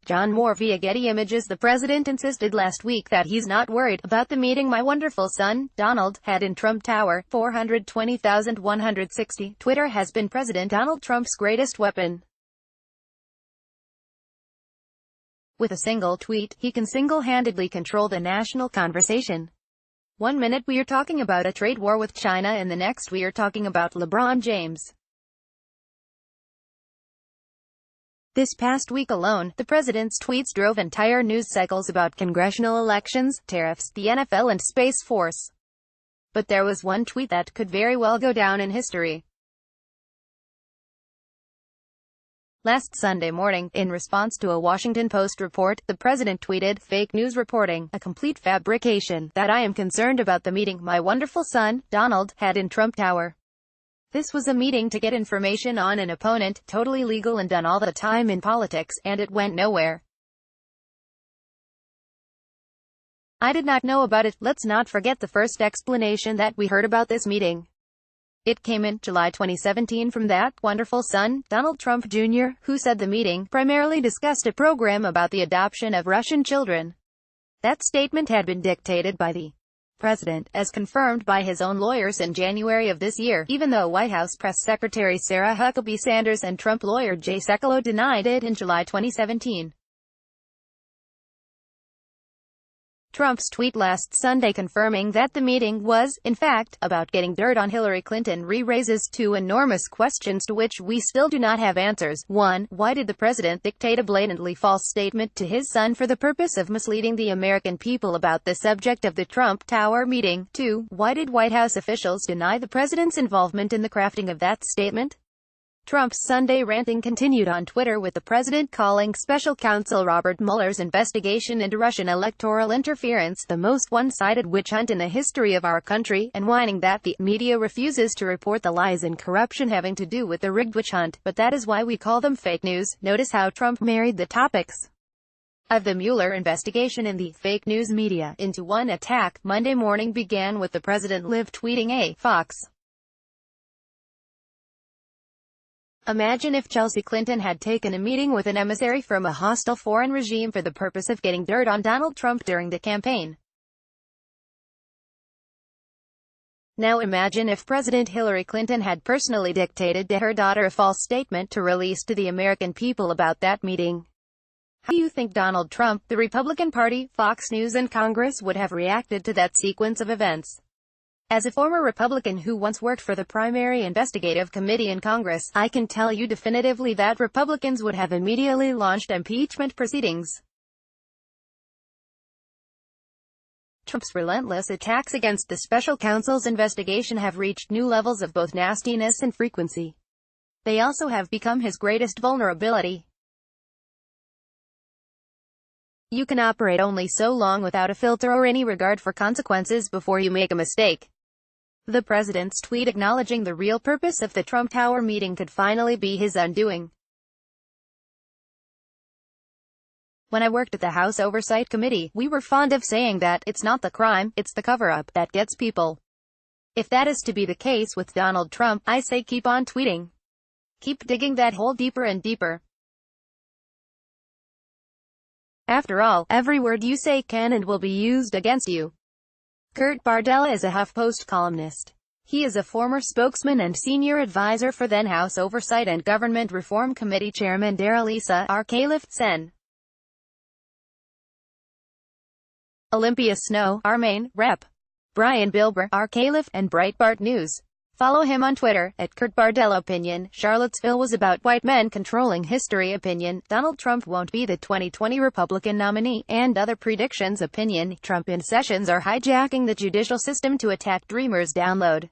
John Moore via Getty Images. The president insisted last week that he's not worried about the meeting my wonderful son, Donald, had in Trump Tower. 420,160. Twitter has been President Donald Trump's greatest weapon. With a single tweet, he can single-handedly control the national conversation. 1 minute we are talking about a trade war with China and the next we are talking about LeBron James. This past week alone, the president's tweets drove entire news cycles about congressional elections, tariffs, the NFL and Space Force. But there was one tweet that could very well go down in history. Last Sunday morning, in response to a Washington Post report, the president tweeted, "Fake news reporting, a complete fabrication, that I am concerned about the meeting my wonderful son, Donald, had in Trump Tower. This was a meeting to get information on an opponent, totally legal and done all the time in politics, and it went nowhere. I did not know about it." Let's not forget the first explanation that we heard about this meeting. It came in July 2017 from that wonderful son, Donald Trump Jr., who said the meeting primarily discussed a program about the adoption of Russian children. That statement had been dictated by the president, as confirmed by his own lawyers in January of this year, even though White House Press Secretary Sarah Huckabee Sanders and Trump lawyer Jay Sekulow denied it in July 2017. Trump's tweet last Sunday confirming that the meeting was, in fact, about getting dirt on Hillary Clinton re-raises two enormous questions to which we still do not have answers. 1. Why did the president dictate a blatantly false statement to his son for the purpose of misleading the American people about the subject of the Trump Tower meeting? 2. Why did White House officials deny the president's involvement in the crafting of that statement? Trump's Sunday ranting continued on Twitter, with the president calling special counsel Robert Mueller's investigation into Russian electoral interference the most one-sided witch hunt in the history of our country, and whining that the media refuses to report the lies and corruption having to do with the rigged witch hunt, but that is why we call them fake news. Notice how Trump married the topics of the Mueller investigation and the fake news media into one attack. Monday morning began with the president live tweeting a Fox. Imagine if Chelsea Clinton had taken a meeting with an emissary from a hostile foreign regime for the purpose of getting dirt on Donald Trump during the campaign. Now imagine if President Hillary Clinton had personally dictated to her daughter a false statement to release to the American people about that meeting. How do you think Donald Trump, the Republican Party, Fox News and Congress would have reacted to that sequence of events? As a former Republican who once worked for the primary investigative committee in Congress, I can tell you definitively that Republicans would have immediately launched impeachment proceedings. Trump's relentless attacks against the special counsel's investigation have reached new levels of both nastiness and frequency. They also have become his greatest vulnerability. You can operate only so long without a filter or any regard for consequences before you make a mistake. The president's tweet acknowledging the real purpose of the Trump Tower meeting could finally be his undoing. When I worked at the House Oversight Committee, we were fond of saying that it's not the crime, it's the cover-up that gets people. If that is to be the case with Donald Trump, I say keep on tweeting. Keep digging that hole deeper and deeper. After all, every word you say can and will be used against you. Kurt Bardella is a HuffPost columnist. He is a former spokesman and senior advisor for then House Oversight and Government Reform Committee Chairman Darrell Issa, Arcaliff, Sen. Olympia Snow, our Maine Rep. Brian Bilber, Arcaliff, and Breitbart News. Follow him on Twitter, at Kurt Bardella Opinion. Charlottesville was about white men controlling history. Opinion. Donald Trump won't be the 2020 Republican nominee. And other predictions. Opinion. Trump and Sessions are hijacking the judicial system to attack Dreamers. Download.